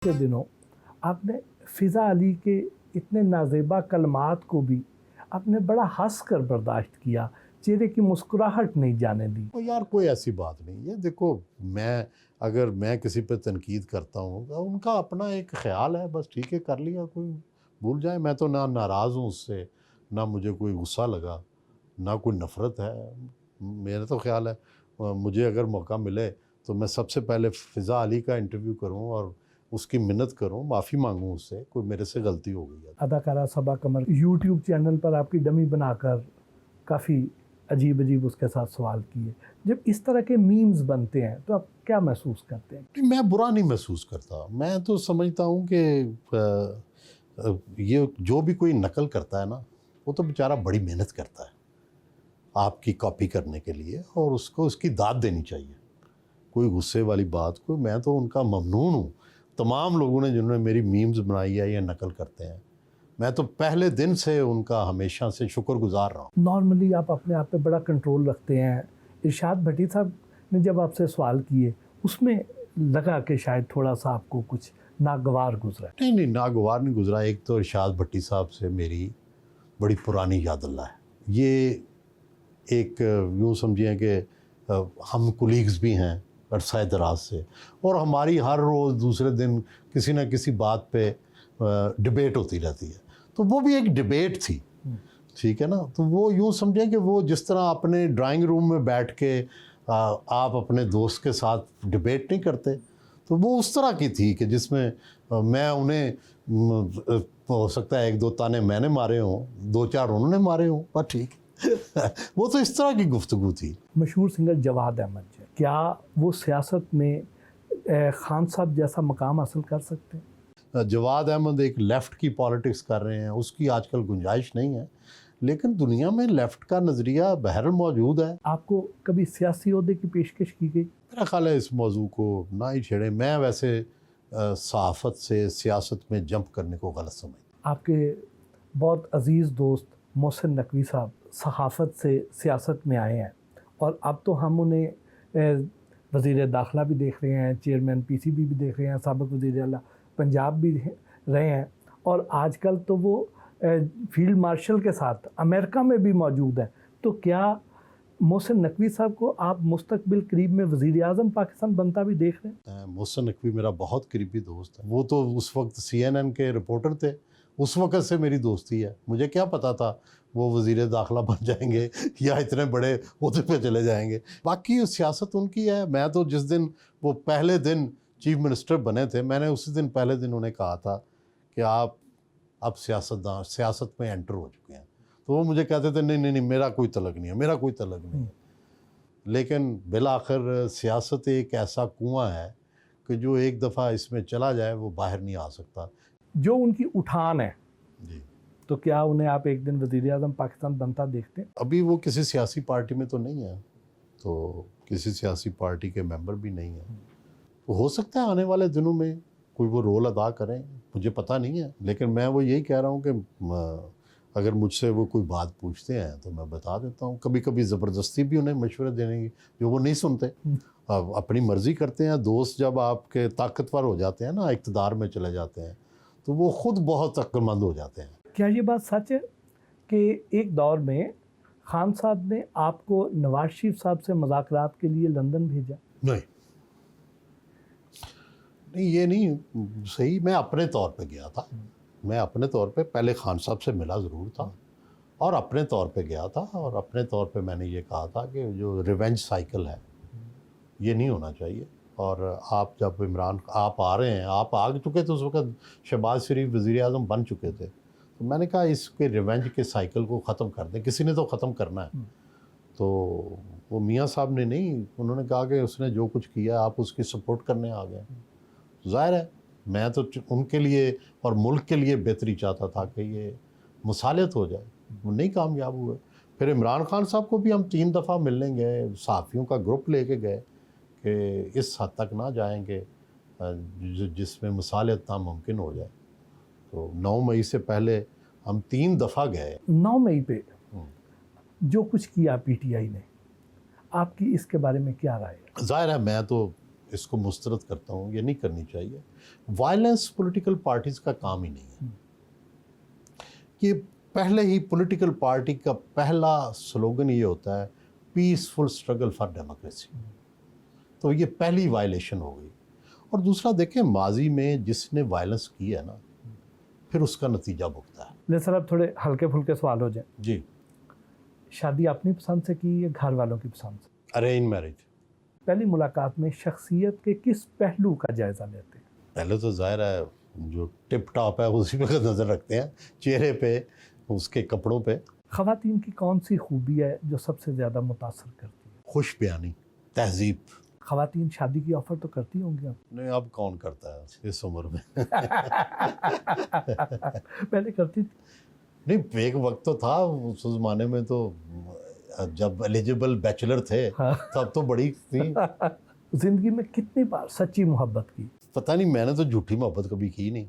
के दिनों आपने फ़िज़ा अली के इतने नाज़ेबा कलमात को भी आपने बड़ा हंस कर बर्दाश्त किया, चेहरे की मुस्कुराहट नहीं जाने दी। तो यार कोई ऐसी बात नहीं है। देखो, अगर मैं किसी पे तनकीद करता हूँ तो उनका अपना एक ख्याल है, बस ठीक है, कर लिया, कोई भूल जाए। मैं तो ना नाराज़ हूँ उससे, ना मुझे कोई गुस्सा लगा, ना कोई नफ़रत है। मेरा तो ख्याल है मुझे अगर मौका मिले तो मैं सबसे पहले फ़िज़ा अली का इंटरव्यू करूँ और उसकी मिन्नत करूँ, माफ़ी मांगूँ उससे, कोई मेरे से गलती हो गई है। अदाकारा सबा कमर यूट्यूब चैनल पर आपकी डमी बनाकर काफ़ी अजीब-अजीब उसके साथ सवाल किए। जब इस तरह के मीम्स बनते हैं तो आप क्या महसूस करते हैं? नहीं, मैं बुरा नहीं महसूस करता। मैं तो समझता हूँ कि ये जो भी कोई नकल करता है ना, वो तो बेचारा बड़ी मेहनत करता है आपकी कॉपी करने के लिए, और उसको उसकी दाद देनी चाहिए। कोई गुस्से वाली बात कोई, मैं तो उनका ममनून हूँ। तमाम लोगों ने जिन्होंने मेरी मीम्स बनाई है या नकल करते हैं, मैं तो पहले दिन से उनका हमेशा से शुक्रगुज़ार रहा हूँ। नॉर्मली आप अपने आप पे बड़ा कंट्रोल रखते हैं। इरशाद भट्टी साहब ने जब आपसे सवाल किए, उसमें लगा कि शायद थोड़ा-सा आपको कुछ नागवार गुज़रा है। नहीं, नहीं, नागवार नहीं गुज़रा। एक तो इरशाद भट्टी साहब से मेरी बड़ी पुरानी याद-अल्लाह है। ये एक यूँ समझिए कि हम कुलीग्स भी हैं अरसा दराज से, और हमारी हर रोज़ दूसरे दिन किसी न किसी बात पे डिबेट होती रहती है। तो वो भी एक डिबेट थी, ठीक है ना? तो वो यूँ समझें कि वो जिस तरह अपने ड्राइंग रूम में बैठ के आप अपने दोस्त के साथ डिबेट नहीं करते, तो वो उस तरह की थी कि जिसमें मैं उन्हें हो सकता है 1-2 ताने मैंने मारे हों, 2-4 उन्होंने मारे हों, पर ठीक है। वो तो इस तरह की गुफ्तगू थी। मशहूर सिंगर जवाद अहमद जी, क्या वो सियासत में खान साहब जैसा मकाम हासिल कर सकते हैं? जवाद अहमद एक लेफ़्ट की पॉलिटिक्स कर रहे हैं, उसकी आजकल गुंजाइश नहीं है, लेकिन दुनिया में लेफ़्ट का नज़रिया बहरहाल मौजूद है। आपको कभी सियासी ओहदे की पेशकश की गई? मेरा ख़्याल है इस मौजू को ना ही छेड़ें। मैं वैसे सहाफ़त से सियासत में जंप करने को गलत समझता। आपके बहुत अज़ीज़ दोस्त मोहसिन नकवी साहब सहाफ़त से सियासत में आए हैं और अब तो हम उन्हें वज़ीर दाखिला भी देख रहे हैं, चेयरमैन पीसीबी भी देख रहे हैं, साबिक़ वज़ीर आला पंजाब भी रहे हैं, और आजकल तो वो फील्ड मार्शल के साथ अमेरिका में भी मौजूद हैं। तो क्या मोहसिन नकवी साहब को आप मुस्तकबिल करीब में वज़ीर आज़म पाकिस्तान बनता भी देख रहे हैं? मोहसिन नकवी मेरा बहुत करीबी दोस्त है। वो तो उस वक्त CNN के रिपोर्टर थे, उस वक़्त से मेरी दोस्ती है। मुझे क्या पता था वो वज़ीर दाखिला बन जाएंगे या इतने बड़े ओहदे पे चले जाएंगे। बाकी सियासत उनकी है। मैं तो जिस दिन वो पहले दिन चीफ मिनिस्टर बने थे, मैंने उसी दिन पहले दिन उन्हें कहा था कि आप अब सियासत में एंटर हो चुके हैं। तो वो मुझे कहते थे, नहीं नहीं नहीं, मेरा कोई तलक नहीं है, मेरा कोई तलक नहीं है। लेकिन बिलाखिर सियासत एक ऐसा कुआं है कि जो एक दफ़ा इसमें चला जाए वो बाहर नहीं आ सकता। जो उनकी उठान है, जी, तो क्या उन्हें आप एक दिन वज़ीर आज़म पाकिस्तान बनता देखते हैं? अभी वो किसी सियासी पार्टी में तो नहीं है, तो किसी सियासी पार्टी के मेंबर भी नहीं है। तो हो सकता है आने वाले दिनों में कोई वो रोल अदा करें, मुझे पता नहीं है। लेकिन मैं वो यही कह रहा हूँ कि अगर मुझसे वो कोई बात पूछते हैं तो मैं बता देता हूँ। कभी कभी ज़बरदस्ती भी उन्हें मशवरे देने की, जो वो नहीं सुनते, अपनी मर्ज़ी करते हैं। दोस्त जब आपके ताकतवर हो जाते हैं ना, इक़्तिदार में चले जाते हैं, तो वो ख़ुद बहुत अक्लमंद हो जाते हैं। क्या ये बात सच है कि एक दौर में खान साहब ने आपको नवाज शरीफ साहब से मुज़ाकरात के लिए लंदन भेजा? नहीं नहीं, ये नहीं सही। मैं अपने तौर पे गया था। मैं अपने तौर पे पहले खान साहब से मिला ज़रूर था, और अपने तौर पे गया था, और अपने तौर पे मैंने ये कहा था कि जो रिवेंज साइकिल है ये नहीं होना चाहिए। और आप जब आप आ रहे हैं, आप आ चुके थे उस वक़्त, शहबाज शरीफ वज़ीर आज़म बन चुके थे, तो मैंने कहा इसके रिवेंज के साइकिल को ख़त्म कर दें, किसी ने तो ख़त्म करना है। तो वो मियाँ साहब ने नहीं, उन्होंने कहा कि उसने जो कुछ किया आप उसकी सपोर्ट करने आ गए। ज़ाहिर है मैं तो उनके लिए और मुल्क के लिए बेहतरी चाहता था कि ये मुसालियत हो जाए, वो नहीं कामयाब हुए। फिर इमरान खान साहब को भी हम 3 दफ़ा मिलने गए, सहाफ़ियों का ग्रुप लेके गए कि इस हद तक ना जाएंगे जिसमें मुसालियत नामुमकिन हो जाए। तो 9 मई से पहले हम 3 दफ़ा गए। 9 मई पे जो कुछ किया पीटीआई ने, आपकी इसके बारे में क्या राय है? ज़ाहिर है मैं तो इसको मुस्तरद करता हूँ, ये नहीं करनी चाहिए। वायलेंस पॉलिटिकल पार्टीज़ का काम ही नहीं है। कि पहले ही पॉलिटिकल पार्टी का पहला स्लोगन ये होता है पीसफुल स्ट्रगल फॉर डेमोक्रेसी, तो ये पहली वायलेशन हो गई। और दूसरा देखें, माजी में जिसने वायलेंस की है ना, फिर उसका नतीजा भुगता है। ले सर, अब थोड़े हल्के फुल्के सवाल हो जाए। जी। शादी अपनी पसंद से की या घर वालों की पसंद से? Arrange marriage. पहली मुलाकात में शख्सियत के किस पहलू का जायजा लेते हैं? पहले तो जाहिर है जो टिप टॉप है उसी पे नज़र रखते हैं, चेहरे पे, उसके कपड़ों पे। ख़वातीन की कौन सी खूबी है जो सबसे ज़्यादा मुतासर करती है? खुश बयानी, तहजीब। ख़वातीन शादी की ऑफ़र तो करती होंगी आप? नहीं, अब कौन करता है इस उम्र में। पहले करती थी? नहीं, एक वक्त तो था उस ज़माने में, तो जब एलिजिबल बैचलर थे हाँ। तब तो बड़ी थी। ज़िंदगी में कितनी बार सच्ची मोहब्बत की? पता नहीं, मैंने तो झूठी मोहब्बत कभी की नहीं।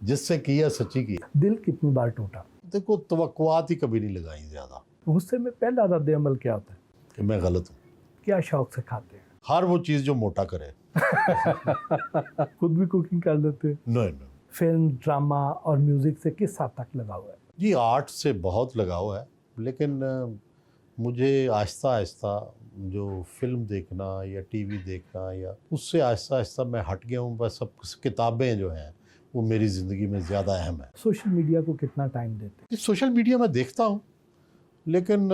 जिससे की है सच्ची की। दिल कितनी बार टूटा? देखो, तवक्कुआत ही कभी नहीं लगाई ज़्यादा गुस्से में पहला रद्द अमल क्या होता है? कि मैं गलत हूँ। क्या शौक से खाते हैं? हर वो चीज़ जो मोटा करे। खुद भी कुकिंग कर लेते हैं? नहीं नहीं फिल्म, ड्रामा और म्यूज़िक से किस हद तक लगाव है? जी, आर्ट से बहुत लगाव है, लेकिन मुझे आहिस्ता आहिस्ता जो फिल्म देखना या टीवी देखना, या उससे आहिस्ता आहिस्ता मैं हट गया हूँ। बस अब किताबें जो हैं वो मेरी ज़िंदगी में ज़्यादा अहम है। सोशल मीडिया को कितना टाइम देते हैं? सोशल मीडिया मैं देखता हूँ, लेकिन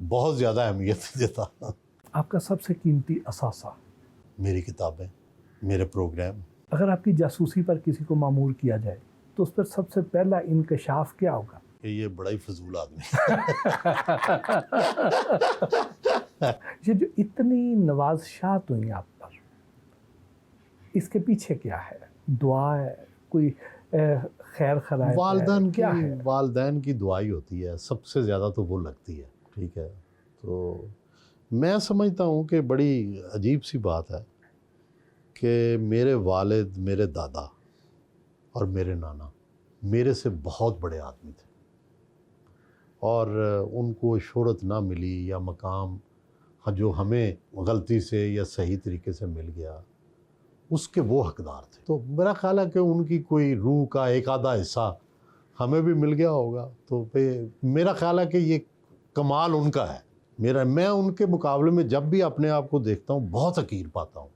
बहुत ज़्यादा अहमियत नहीं देता। आपका सबसे कीमती असासा? मेरी किताबें, मेरे प्रोग्राम। अगर आपकी जासूसी पर किसी को मामूर किया जाए तो उस पर सबसे पहला इंकशाफ क्या होगा? कि ये बड़ा ही फजूल आदमी। ये जो इतनी नवाज़शात हुई आप पर, इसके पीछे क्या है? दुआ है, कोई खैर खराय? वालदैन क्या की, है? वालदैन की दुआई होती है सबसे ज़्यादा, तो वो लगती है। ठीक है, तो मैं समझता हूँ कि बड़ी अजीब सी बात है कि मेरे वालिद, मेरे दादा और मेरे नाना मेरे से बहुत बड़े आदमी थे, और उनको शोहरत ना मिली या मकाम जो हमें गलती से या सही तरीके से मिल गया, उसके वो हकदार थे। तो मेरा ख्याल है कि उनकी कोई रूह का एक आधा हिस्सा हमें भी मिल गया होगा। तो मेरा ख्याल है कि ये कमाल उनका है। मैं उनके मुकाबले में जब भी अपने आप को देखता हूँ बहुत हकीर पाता हूँ।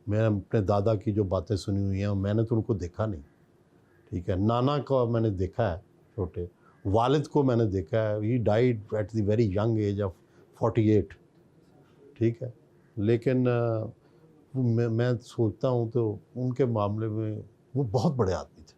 मैंने अपने दादा की जो बातें सुनी हुई हैं, मैंने तो उनको देखा नहीं। ठीक है, नाना को मैंने देखा है छोटे, वालिद को मैंने देखा है, he died at the very young age of 48। ठीक है, लेकिन मैं सोचता हूँ तो उनके मामले में वो बहुत बड़े आदमी थे।